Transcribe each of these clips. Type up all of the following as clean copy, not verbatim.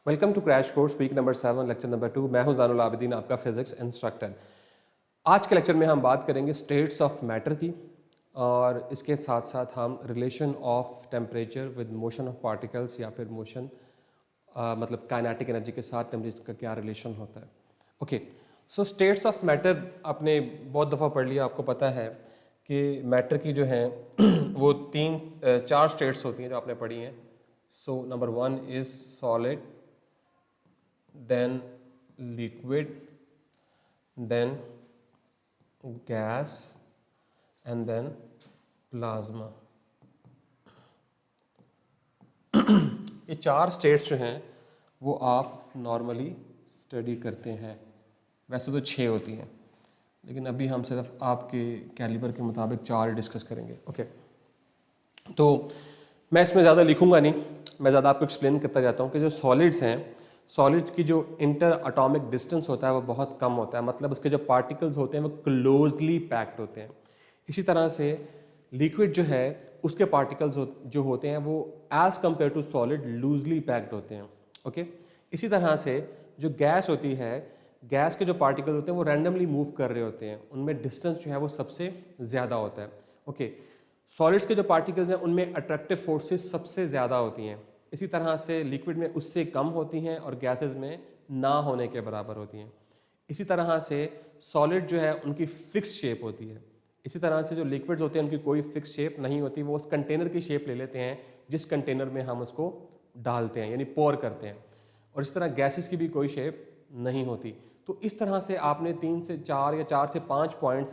Welcome to crash course week number 7 lecture number 2। मैं हूं ज़ानुल आबिदीन, आपका फिजिक्स इंस्ट्रक्टर। आज के लेक्चर में हम बात करेंगे स्टेट्स ऑफ मैटर की, और इसके साथ साथ हम relation of temperature with motion of particles या फिर मोशन मतलब काइनेटिक एनर्जी के साथ टेम्परेचर का क्या रिलेशन होता है। Okay, so states of matter आपने बहुत दफ़ा पढ़ लिया। आपको पता है कि मैटर की जो है वो चार स्टेट्स होती हैं जो आपने पढ़ी हैं। So number 1 is solid, then liquid, then gas and then plasma। ये चार स्टेट्स जो हैं वो आप नॉर्मली स्टडी करते हैं। वैसे तो 6 होती हैं, लेकिन अभी हम सिर्फ आपके कैलिबर के मुताबिक 4 डिस्कस करेंगे। ओके, तो मैं इसमें ज़्यादा लिखूंगा नहीं, मैं ज़्यादा आपको एक्सप्लेन करता जाता हूँ कि जो सॉलिड्स हैं, सॉलिड्स की जो इंटर एटॉमिक डिस्टेंस होता है वो बहुत कम होता है। मतलब उसके जो पार्टिकल्स होते हैं वो क्लोजली पैक्ड होते हैं। इसी तरह से लिक्विड जो है उसके पार्टिकल्स जो होते हैं वो as compare to solid loosely packed होते हैं। ओके, इसी तरह से जो गैस होती है, गैस के जो पार्टिकल्स होते हैं वो रैंडमली मूव कर रहे होते हैं, उनमें डिस्टेंस जो है वो सबसे ज़्यादा होता है। ओके, सॉलिड्स के जो पार्टिकल्स हैं उनमें अट्रैक्टिव फोर्सेस सबसे ज़्यादा होती हैं। इसी तरह से लिक्विड में उससे कम होती हैं और गैसेस में ना होने के बराबर होती हैं। इसी तरह से सॉलिड जो है उनकी फिक्स शेप होती है। इसी तरह से जो लिक्विड्स होते हैं उनकी कोई फिक्स शेप नहीं होती, वो उस कंटेनर की शेप ले लेते हैं जिस कंटेनर में हम उसको डालते हैं, यानी पोर करते हैं। और इस तरह गैसेस की भी कोई शेप नहीं होती। तो इस तरह से आपने 3 से 4 या 4 से 5 पॉइंट्स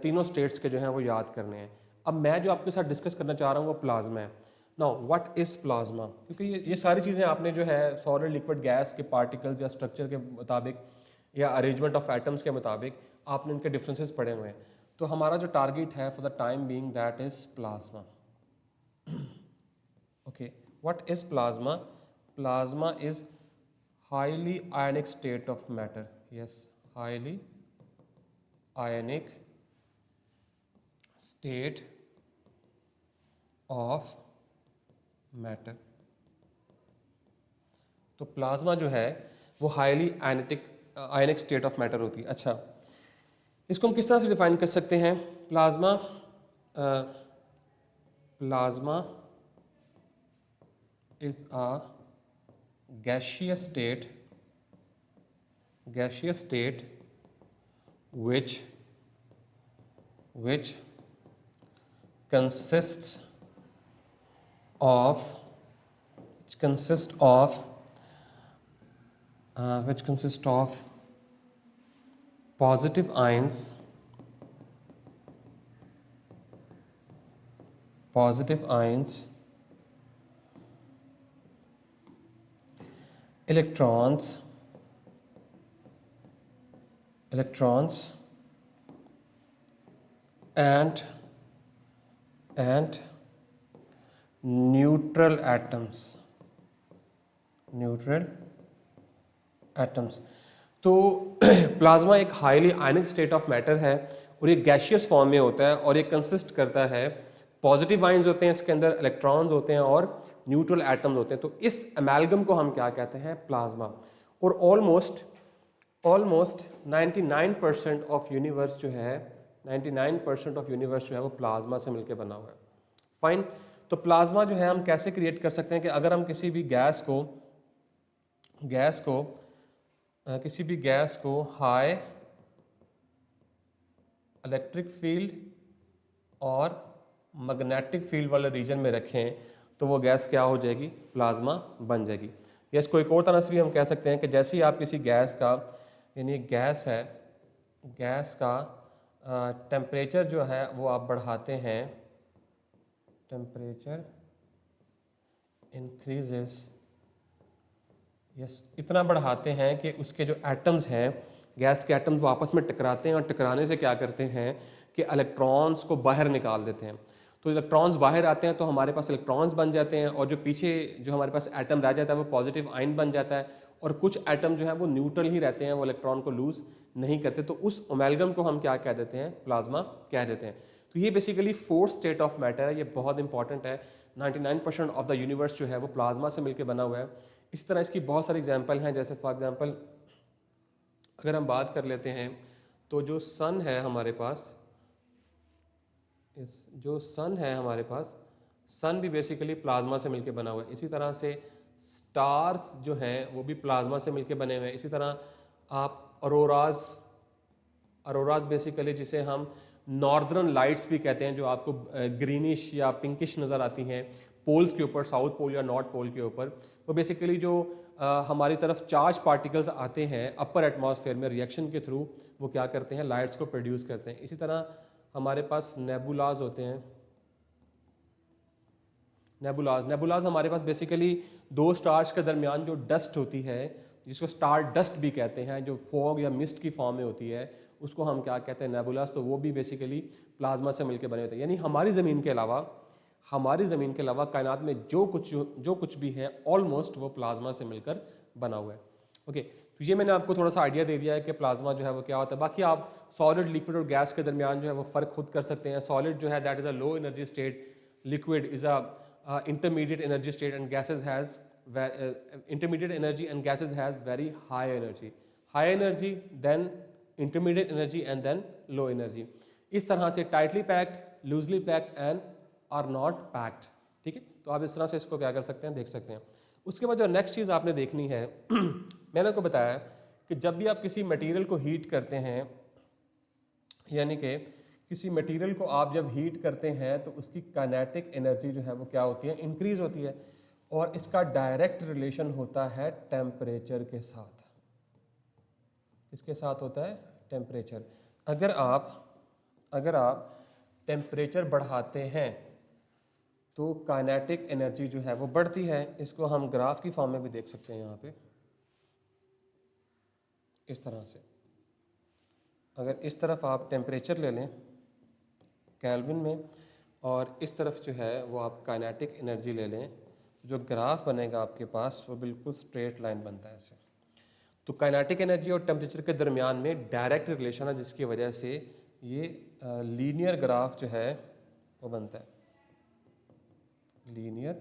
तीनों स्टेट्स के जो हैं वो याद करने हैं। अब मैं जो आपके साथ डिस्कस करना चाह रहा हूँ वो प्लाज्मा है। नाउ व्हाट इज़ प्लाज्मा, क्योंकि ये सारी चीज़ें आपने जो है सॉलिड, लिक्विड, गैस के पार्टिकल्स या स्ट्रक्चर के मुताबिक या अरेंजमेंट ऑफ एटम्स के मुताबिक आपने इनके डिफरेंसेस पढ़े हुए हैं। तो हमारा जो टारगेट है for the time being that is plasma. Okay, what is plasma? Plasma is highly ionic state of matter. Yes, highly ionic state of matter. तो प्लाज्मा जो है वो highly ionic state of matter होती है। अच्छा, इसको हम किस तरह से डिफाइन कर सकते हैं? Plasma plasma is a gaseous state which consists of positive ions, electrons and neutral atoms। तो प्लाज्मा एक highly ionic state of matter है और ये गैशियस फॉर्म में होता है और ये कंसिस्ट करता है, पॉजिटिव आयंस होते हैं इसके अंदर, इलेक्ट्रॉन्स होते हैं और न्यूट्रल एटम्स होते हैं। तो इस अमेलगम को हम क्या कहते हैं? प्लाज्मा। और ऑलमोस्ट 99% ऑफ यूनिवर्स जो है 99% ऑफ यूनिवर्स जो है वो प्लाज्मा से मिलकर बना हुआ है। फाइन, तो प्लाज्मा जो है हम कैसे क्रिएट कर सकते हैं कि अगर हम किसी भी गैस को हाई इलेक्ट्रिक फील्ड और मैग्नेटिक फील्ड वाले रीजन में रखें तो वो गैस क्या हो जाएगी? प्लाज्मा बन जाएगी। या इसको एक और तरह से भी हम कह सकते हैं कि जैसे ही आप किसी गैस का, यानी गैस का टेम्परेचर जो है वो आप बढ़ाते हैं, टेम्परेचर इंक्रीजेस, यस, इतना बढ़ाते हैं कि उसके जो एटम्स हैं, गैस के एटम्स वो आपस में टकराते हैं और टकराने से क्या करते हैं कि इलेक्ट्रॉन्स को बाहर निकाल देते हैं। तो इलेक्ट्रॉन्स बाहर आते हैं तो हमारे पास इलेक्ट्रॉन्स बन जाते हैं और जो पीछे जो हमारे पास एटम रह जाता है वो पॉजिटिव आयन बन जाता है और कुछ एटम जो है वो न्यूट्रल ही रहते हैं, वो इलेक्ट्रॉन को लूज नहीं करते। तो उस अमेलगम को हम क्या कह देते हैं? प्लाज्मा कह देते हैं। तो ये basically fourth state of matter है, ये बहुत इंपॉर्टेंट है। 99% ऑफ द यूनिवर्स जो है वो प्लाज्मा से मिलकर बना हुआ है। इस तरह इसकी बहुत सारी एग्जांपल हैं, जैसे फॉर एग्जांपल अगर हम बात कर लेते हैं तो जो सन है हमारे पास, जो सन है हमारे पास, सन भी बेसिकली प्लाज्मा से मिलकर बना हुआ है। इसी तरह से स्टार्स जो हैं वो भी प्लाज्मा से मिलकर बने हुए हैं। इसी तरह आप अरोराज बेसिकली जिसे हम नॉर्दर्न लाइट्स भी कहते हैं, जो आपको ग्रीनिश या पिंकिश नज़र आती हैं पोल्स के ऊपर, साउथ पोल या नॉर्थ पोल के ऊपर, वो बेसिकली जो हमारी तरफ चार्ज पार्टिकल्स आते हैं अपर एटमॉस्फेयर में रिएक्शन के थ्रू, वो क्या करते हैं, लाइट्स को प्रोड्यूस करते हैं। इसी तरह हमारे पास नेबुलाज होते हैं। नेबुलाज हमारे पास बेसिकली दो स्टार्स के दरमियान जो डस्ट होती है, जिसको स्टार डस्ट भी कहते हैं, जो फॉग या मिस्ट की फॉर्म में होती है, उसको हम क्या कहते हैं, नेबुलास। तो वो भी बेसिकली प्लाज्मा से मिलकर बने होते हैं। यानी हमारी ज़मीन के अलावा कायनात में जो कुछ भी है ऑलमोस्ट वो प्लाज्मा से मिलकर बना हुआ है। ओके, तो ये मैंने आपको थोड़ा सा आइडिया दे दिया है कि प्लाज्मा जो है वो क्या होता है। बाकी आप सॉलिड, लिक्विड और गैस के दरमियान जो है वो फ़र्क खुद कर सकते हैं। सॉलिड जो है that is a low energy state, liquid is a intermediate energy state, and gases has intermediate energy, and gases has very high energy, then intermediate energy, and then low energy. इस तरह से tightly packed, loosely packed and are not packed. ठीक है, तो आप इस तरह से इसको क्या कर सकते हैं, देख सकते हैं। उसके बाद जो नेक्स्ट चीज़ आपने देखनी है मैंने आपको बताया कि जब भी आप किसी मटेरियल को हीट करते हैं, यानी कि किसी मटेरियल को आप जब हीट करते हैं तो उसकी काइनेटिक एनर्जी जो है वो क्या होती है, इंक्रीज होती है। और इसका डायरेक्ट रिलेशन होता है टेम्परेचर के साथ। किसके साथ होता है, टेम्परेचर। अगर आप टेम्परेचर बढ़ाते हैं तो काइनेटिक एनर्जी जो है वो बढ़ती है। इसको हम ग्राफ की फॉर्म में भी देख सकते हैं यहाँ पे, इस तरह से। अगर इस तरफ आप टेम्परेचर ले लें केल्विन में, और इस तरफ जो है वो आप काइनेटिक एनर्जी ले लें, जो ग्राफ बनेगा आपके पास वो बिल्कुल स्ट्रेट लाइन बनता है ऐसे। तो काइनेटिक एनर्जी और टेम्परेचर के दरमियान में डायरेक्ट रिलेशन है, जिसकी वजह से ये लीनियर ग्राफ जो है वो बनता है, लीनियर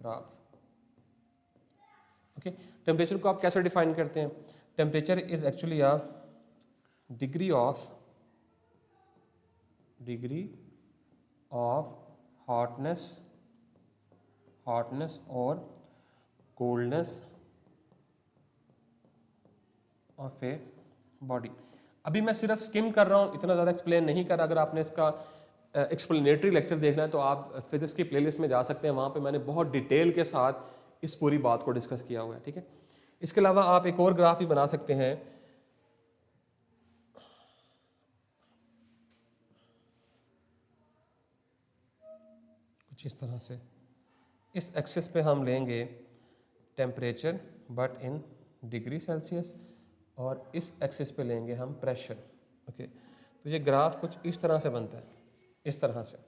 ग्राफ। ओके, टेम्परेचर को आप कैसे डिफाइन करते हैं? Temperature is actually a degree of hotness और कोल्डनेस ऑफ ए बॉडी। अभी मैं सिर्फ स्किम कर रहा हूँ, इतना ज़्यादा एक्सप्लेन नहीं कर रहा। अगर आपने इसका एक्सप्लेनेटरी लेक्चर देखना है तो आप फिजिक्स की प्लेलिस्ट में जा सकते हैं, वहाँ पे मैंने बहुत डिटेल के साथ इस पूरी बात को डिस्कस किया हुआ है। ठीक है, इसके अलावा आप एक और ग्राफ भी बना सकते हैं, कुछ इस तरह से। इस एक्सिस पे हम लेंगे temperature but in degree Celsius, और इस एक्सिस पे लेंगे हम प्रेशर। ओके, तो ये ग्राफ कुछ इस तरह से बनता है, इस तरह से।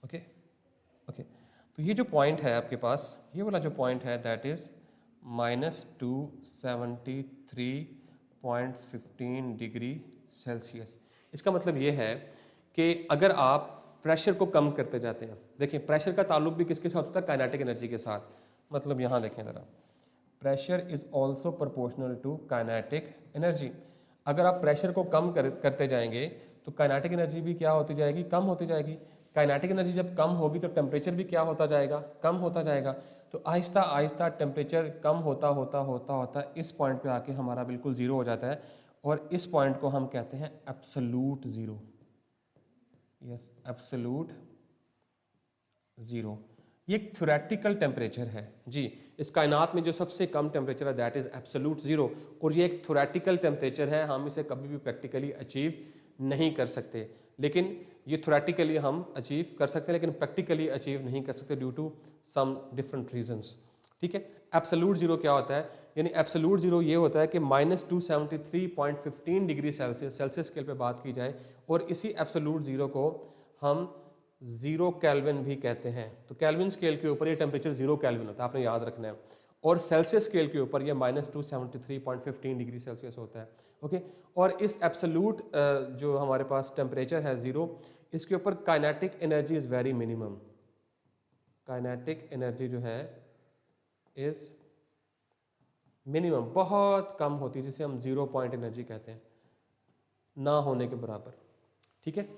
ओके, तो ये जो पॉइंट है आपके पास, ये वाला जो पॉइंट है दैट इज -273.15 डिग्री सेल्सियस। इसका मतलब ये है कि अगर आप प्रेशर को कम करते जाते हैं, देखिए प्रेशर का ताल्लुक भी किसके साथ होता है, काइनेटिक एनर्जी के साथ। मतलब यहाँ देखें ज़रा, pressure is also proportional to kinetic energy. अगर आप प्रेशर को कम करते जाएंगे तो काइनेटिक एनर्जी भी क्या होती जाएगी, कम होती जाएगी। काइनेटिक एनर्जी जब कम होगी तो टेम्परेचर भी क्या होता जाएगा, कम होता जाएगा। तो आहिस्ता आहिस्ता टेम्परेचर कम होता इस पॉइंट पे आके हमारा बिल्कुल ज़ीरो हो जाता है, और इस पॉइंट को हम कहते हैं absolute zero. Yes, absolute zero. ये एक थ्योरेटिकल टेम्परेचर है जी। इस कायनात में जो सबसे कम टेम्परेचर है दैट इज़ एब्सोल्यूट ज़ीरो, और ये एक थ्योरेटिकल टेम्परेचर है, हम इसे कभी भी प्रैक्टिकली अचीव नहीं कर सकते। लेकिन ये थ्योरेटिकली हम अचीव कर सकते हैं, लेकिन प्रैक्टिकली अचीव नहीं कर सकते due to some different reasons. ठीक है, एब्सोल्यूट ज़ीरो क्या होता है? यानी एब्सोल्यूट ज़ीरो ये होता है कि -273.15 डिग्री सेल्सियस स्केल पे बात की जाए, और इसी एब्सोल्यूट ज़ीरो को हम ज़ीरो केल्विन भी कहते हैं। तो केल्विन स्केल के ऊपर ये टेम्परेचर 0 केल्विन होता है, आपने याद रखना है। और सेल्सियस स्केल के ऊपर ये -273.15 डिग्री सेल्सियस होता है। ओके, और इस एब्सोल्यूट जो हमारे पास टेम्परेचर है 0, इसके ऊपर kinetic energy is very minimum. Kinetic energy जो है इज मिनिमम, बहुत कम होती है, जिसे हम 0 पॉइंट एनर्जी कहते हैं, ना होने के बराबर। ठीक है,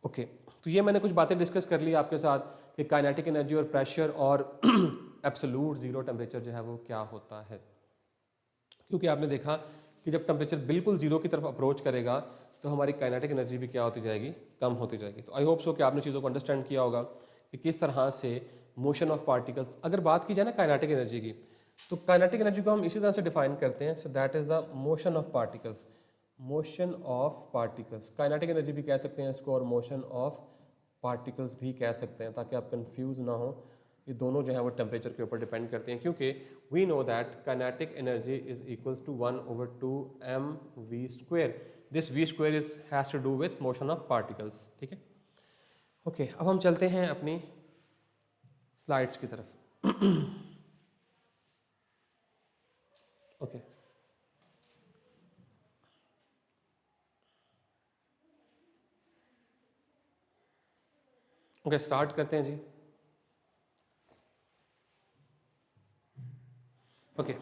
ओके। तो ये मैंने कुछ बातें डिस्कस कर ली आपके साथ कि काइनेटिक एनर्जी और प्रेशर और एब्सोल्यूट जीरो टेम्परेचर जो है वो क्या होता है। क्योंकि आपने देखा कि जब टेम्परेचर बिल्कुल जीरो की तरफ अप्रोच करेगा तो हमारी काइनेटिक एनर्जी भी क्या होती जाएगी, कम होती जाएगी। तो आई होप सो कि आपने चीज़ों को अंडरस्टैंड किया होगा कि किस तरह से मोशन ऑफ पार्टिकल्स, अगर बात की जाए ना काइनेटिक एनर्जी की, तो काइनेटिक एनर्जी को हम इसी तरह से डिफाइन करते हैं, so that is the motion of particles. Motion of particles, kinetic energy भी कह सकते हैं इसको और मोशन ऑफ पार्टिकल्स भी कह सकते हैं, ताकि आप कंफ्यूज ना हो। ये दोनों जो है वो टेम्परेचर के ऊपर डिपेंड करते हैं, क्योंकि we know that kinetic energy is equals to 1/2 mv²। This v² is has to do with motion of particles. ठीक है, ओके। अब हम चलते हैं अपनी स्लाइड्स की तरफ। ओके, ओके, स्टार्ट करते हैं जी। Okay,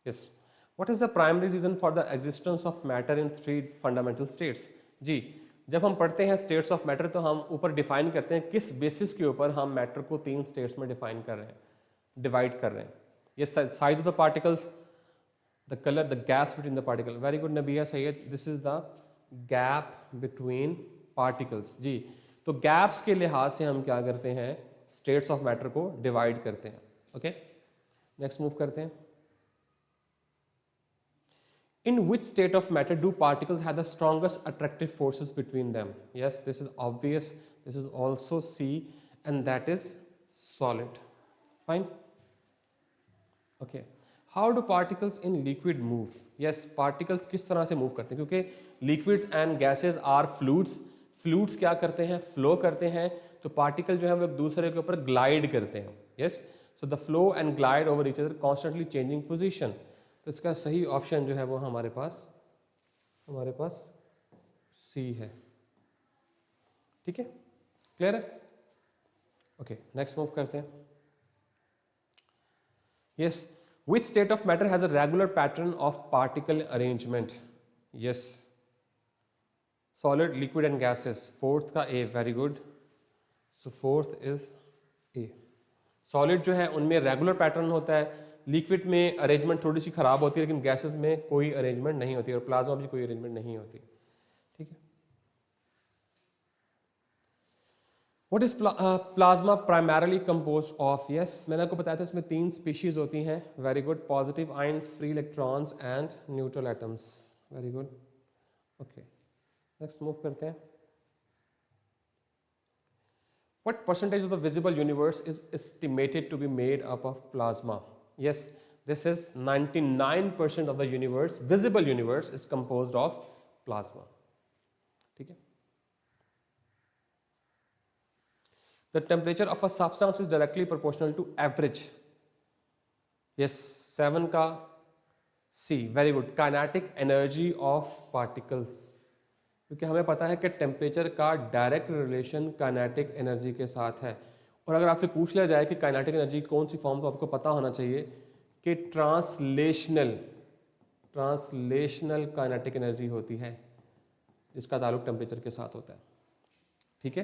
yes, what is the primary reason for the existence of matter in 3 fundamental states. जी, जब हम पढ़ते हैं स्टेट्स ऑफ मैटर तो हम ऊपर डिफाइन करते हैं किस बेसिस के ऊपर हम मैटर को 3 स्टेट्स में डिफाइन कर रहे हैं, डिवाइड कर रहे हैं। ये size of the particles, the colour, the gaps between the particle. Very good Nabiya Syed, this is the gap between particles. जी, तो गैप्स के लिहाज से हम क्या करते हैं, स्टेट्स ऑफ मैटर को डिवाइड करते हैं। ओके, नेक्स्ट मूव करते हैं। In which state of matter do particles have the strongest attractive forces between them? Yes, this is obvious. This is also C, and that is solid. Fine. Okay. How do particles in liquid move? Yes, particles किस तरह से move करते हैं, क्योंकि liquids and gases are fluids. Fluids क्या करते हैं, flow करते हैं, तो particle जो है वो एक दूसरे के ऊपर glide करते हैं. Yes, so the flow and glide over each other, constantly changing position. तो इसका सही ऑप्शन जो है वो हमारे पास सी है। ठीक है, क्लियर है? ओके, नेक्स्ट मूव करते हैं। Yes, which state of matter has a regular pattern of particle arrangement? Yes, solid, liquid and gases. Fourth का A, very good. So fourth is A. Solid जो है उनमें रेगुलर पैटर्न होता है, liquid में arrangement थोड़ी सी खराब होती है, लेकिन गैसेस में कोई अरेंजमेंट नहीं होती, और प्लाज्मा भी कोई अरेंजमेंट नहीं होती। ठीक है, what is plasma primarily compose of? Yes, मैंने आपको बताया था इसमें 3 स्पीशीज होती हैं। Very good, positive ions, free electrons and neutral atoms. Very good, okay, next move करते हैं। What percentage of the visible universe is estimated to be made up of plasma? Yes, this is 99% of the universe, visible universe is composed of plasma. ठीक है? The temperature of a substance is directly proportional to average. Yes, 7 का C, very good. Kinetic energy of particles. क्योंकि हमें पता है कि temperature का direct relation kinetic energy के साथ है। और अगर आपसे पूछ लिया जाए कि काइनेटिक एनर्जी कौन सी फॉर्म, तो आपको पता होना चाहिए कि ट्रांसलेशनल काइनेटिक एनर्जी होती है, जिसका ताल्लुक टेम्परेचर के साथ होता है। ठीक है,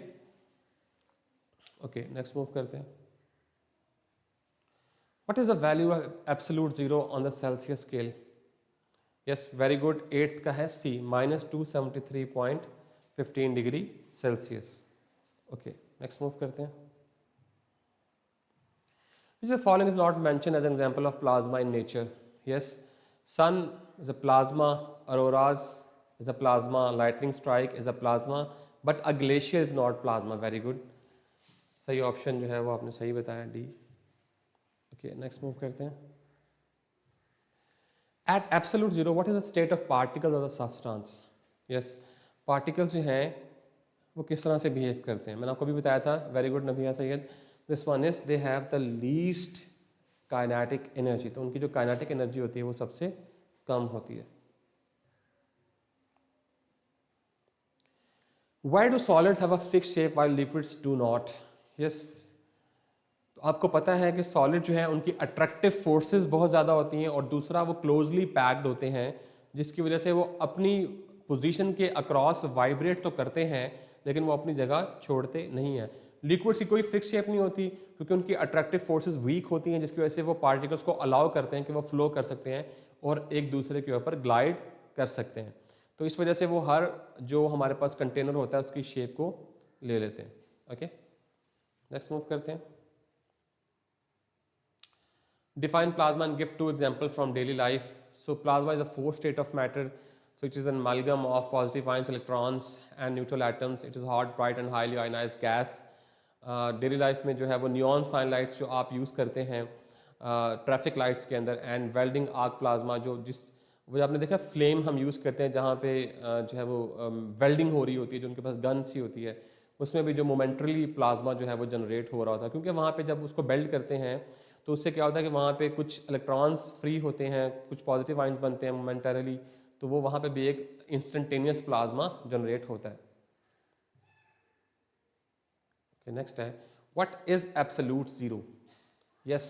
ओके, नेक्स्ट मूव करते हैं। What is the value of absolute zero on the Celsius scale? Yes, very good, 8th का है सी, -273.15 degree Celsius. Okay, next move करते हैं। Which of the following is not mentioned as an example of plasma in nature? Yes, sun is a plasma, auroras is a plasma, lightning strike is a plasma, but a glacier is not plasma. Very good, सही option जो है वो आपने सही बताया, D. Okay, next move करते हैं। At absolute zero, what is the state of particles of the substance? Yes, particles जो हैं वो किस तरह से बिहेव करते हैं, मैंने आपको भी बताया था। Very good Nabiya Syed, this one is they have the least kinetic energy. तो उनकी जो काइनेटिक एनर्जी होती है वो सबसे कम होती है। Why do solids have a fix shape while liquids do not? Yes, तो आपको पता है कि सॉलिड जो है उनकी अट्रैक्टिव फोर्सेस बहुत ज़्यादा होती हैं, और दूसरा वो क्लोजली पैक्ड होते हैं, जिसकी वजह से वो अपनी पोजीशन के अक्रॉस वाइब्रेट तो करते हैं लेकिन वो अपनी जगह छोड़ते नहीं हैं। लिक्विड्स की कोई फिक्स शेप नहीं होती क्योंकि उनकी अट्रैक्टिव फोर्सेस वीक होती हैं, जिसकी वजह से वो पार्टिकल्स को अलाउ करते हैं कि वो फ्लो कर सकते हैं और एक दूसरे के ऊपर ग्लाइड कर सकते हैं। तो इस वजह से वो हर जो हमारे पास कंटेनर होता है उसकी शेप को ले लेते हैं। ओके, नेक्स्ट मूव करते हैं। Define plasma and give two examples from daily life. So plasma is a fourth state of matter. So it is an amalgam of positive ions, electrons and neutral atoms. It is hot, bright and highly ionized gas. Daily life में जो है वो neon sign lights जो आप use करते हैं traffic lights के अंदर, एंड वेल्डिंग आर्क प्लाज्मा वो आपने देखा फ्लेम हम यूज़ करते हैं जहाँ पे जो है वो वेल्डिंग हो रही होती है, जो उनके पास गन सी होती है, उसमें भी जो मोमेंटरली प्लाज्मा जो है वो जनरेट हो रहा होता है, क्योंकि वहाँ पे जब उसको बेल्ड करते हैं तो उससे क्या होता है कि वहाँ पे कुछ इलेक्ट्रॉन्स फ्री होते हैं, कुछ पॉजिटिव आयंस बनते हैं मोमेंटरली, तो वो वहाँ पे भी एक इंस्टेंटेनियस प्लाज्मा जनरेट होता है। नेक्स्ट है what is absolute zero? Yes,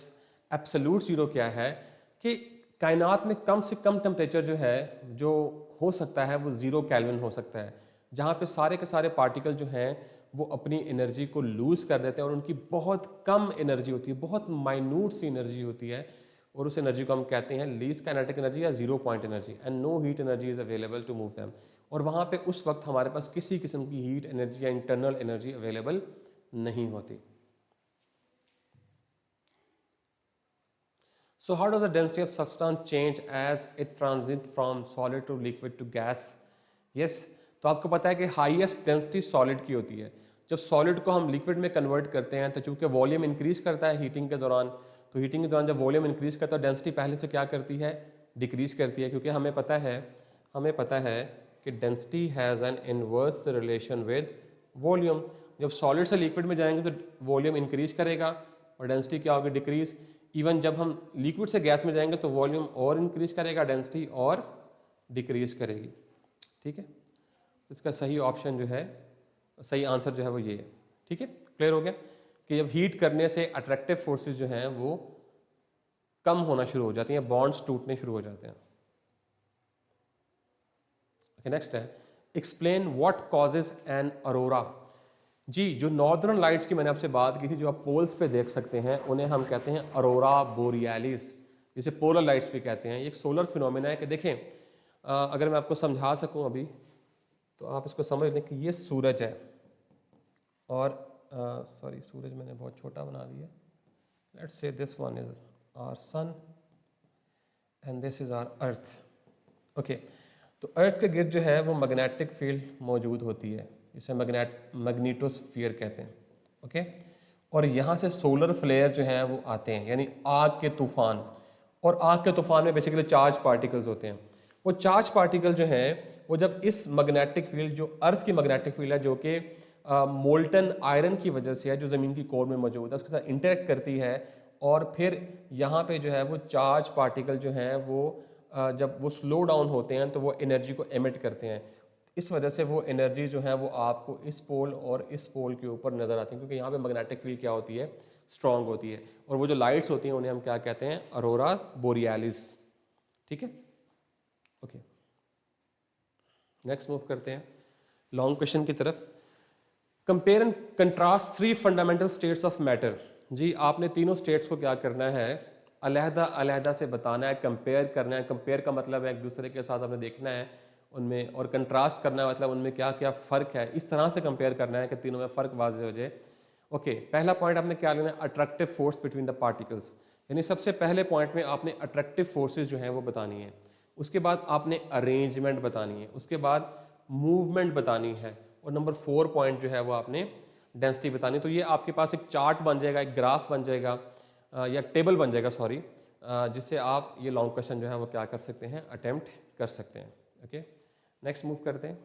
absolute zero क्या है कि कायनात में कम से कम टेम्परेचर जो है जो हो सकता है वो 0 केल्विन हो सकता है, जहाँ पे सारे के सारे पार्टिकल जो हैं वो अपनी एनर्जी को लूज कर देते हैं और उनकी बहुत कम एनर्जी होती है, बहुत माइन्यूट सी एनर्जी होती है, और उस एनर्जी को हम कहते हैं लीस्ट काइनेटिक एनर्जी या 0 point energy, and no heat energy is available to move them. और वहाँ पे उस वक्त हमारे पास किसी किस्म की हीट एनर्जी या इंटरनल एनर्जी अवेलेबल नहीं होती। So how does the density of substance change as it transit from solid to liquid to gas? Yes, तो आपको पता है कि हाईएस्ट डेंसिटी सॉलिड की होती है। जब सॉलिड को हम लिक्विड में कन्वर्ट करते हैं तो चूंकि वॉल्यूम इंक्रीज करता है हीटिंग के दौरान, तो हीटिंग के दौरान जब वॉल्यूम इंक्रीज करता है तो डेंसिटी पहले से क्या करती है, डिक्रीज करती है, क्योंकि हमें पता है कि density has an inverse relation with volume. जब सॉलिड से लिक्विड में जाएंगे तो वॉल्यूम इंक्रीज करेगा और डेंसिटी क्या होगी, डिक्रीज। इवन जब हम लिक्विड से गैस में जाएंगे तो वॉल्यूम और इंक्रीज करेगा, डेंसिटी और डिक्रीज करेगी। ठीक है, तो इसका सही ऑप्शन जो है, सही आंसर जो है वो ये है। ठीक है, क्लियर हो गया कि जब हीट करने से अट्रैक्टिव फोर्सेस जो हैं वो कम होना शुरू हो जाती हैं, बॉन्ड्स टूटने शुरू हो जाते हैं। ओके, नेक्स्ट है explain what causes an aurora. जी, जो नॉर्दर्न लाइट्स की मैंने आपसे बात की थी, जो आप पोल्स पे देख सकते हैं, उन्हें हम कहते हैं अरोरा बोरियालिस, जिसे पोलर लाइट्स भी कहते हैं। ये एक सोलर फिनोमेना है कि देखें, अगर मैं आपको समझा सकूं अभी तो आप इसको समझ लें कि ये सूरज है, और सॉरी सूरज मैंने बहुत छोटा बना दिया। Let's say this one is our sun and this is our earth. Okay, तो अर्थ के गिर्द जो है वो मैग्नेटिक फील्ड मौजूद होती है, जिसे मैग्नेटोस्फीयर कहते हैं। ओके, और यहाँ से सोलर फ्लेयर जो हैं वो आते हैं, यानी आग के तूफान। और आग के तूफान में बेसिकली चार्ज पार्टिकल्स होते हैं। वो चार्ज पार्टिकल जो हैं वो जब इस मैग्नेटिक फील्ड, जो अर्थ की मैग्नेटिक फील्ड है, जो कि मोल्टन आयरन की वजह से है, जो ज़मीन की कोर में मौजूद है, उसके साथ इंटरेक्ट करती है, और फिर यहाँ पे जो है वो चार्ज पार्टिकल जो हैं वो जब वो स्लो डाउन होते हैं तो वो एनर्जी को एमिट करते हैं। इस वजह से वो एनर्जी जो है वो आपको इस पोल और इस पोल के ऊपर नज़र आती है, क्योंकि यहाँ पे मैग्नेटिक फील्ड क्या होती है, स्ट्रांग होती है। और वो जो लाइट्स होती हैं उन्हें हम क्या कहते हैं, अरोरा बोरियालिस। ठीक है, ओके, नेक्स्ट मूव करते हैं लॉन्ग क्वेश्चन की तरफ। Compare and contrast 3 fundamental states of matter. जी, आपने तीनों स्टेट्स को क्या करना है, अलहदा अलहदा से बताना है, कंपेयर करना है। कंपेयर का मतलब है एक दूसरे के साथ आपने देखना है उनमें, और कंट्रास्ट करना है मतलब उनमें क्या क्या फ़र्क है। इस तरह से कंपेयर करना है कि तीनों में फ़र्क वाज़ेह हो जाए। ओके, पहला पॉइंट आपने क्या लेना है, attractive force between the particles, यानी सबसे पहले पॉइंट में आपने अट्रैक्टिव फोर्सेज जो हैं वो बतानी है। उसके बाद आपने अरेंजमेंट बतानी है, उसके बाद मूवमेंट बतानी है, और नंबर 4 पॉइंट जो है वो आपने डेंसिटी बतानी। तो ये आपके पास एक चार्ट बन जाएगा, एक ग्राफ बन जाएगा, या टेबल बन जाएगा सॉरी, जिससे आप ये लॉन्ग क्वेश्चन जो है वो क्या कर सकते हैं, अटेम्प्ट कर सकते हैं। ओके, नेक्स्ट मूव करते हैं।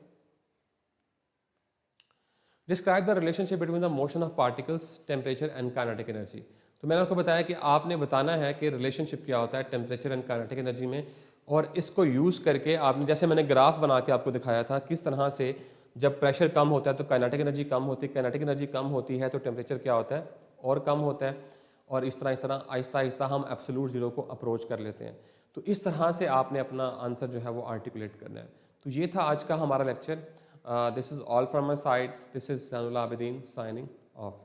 Describe the relationship between the motion of particles, temperature and kinetic energy. तो मैंने आपको बताया कि आपने बताना है कि रिलेशनशिप क्या होता है टेम्परेचर एंड काइनेटिक एनर्जी में, और इसको यूज़ करके आपने, जैसे मैंने ग्राफ बना के आपको दिखाया था, किस तरह से जब प्रेशर कम होता है तो काइनेटिक एनर्जी कम होती है, काइनेटिक एनर्जी कम होती है तो टेम्परेचर क्या होता है, और कम होता है, और इस तरह आहिस्ता आहिस्ता हम एब्सोल्यूट ज़ीरो को अप्रोच कर लेते हैं। तो इस तरह से आपने अपना आंसर जो है वो आर्टिकुलेट करना है। तो ये था आज का हमारा lecture. This is all from my side, this is Zainul Abideen signing of.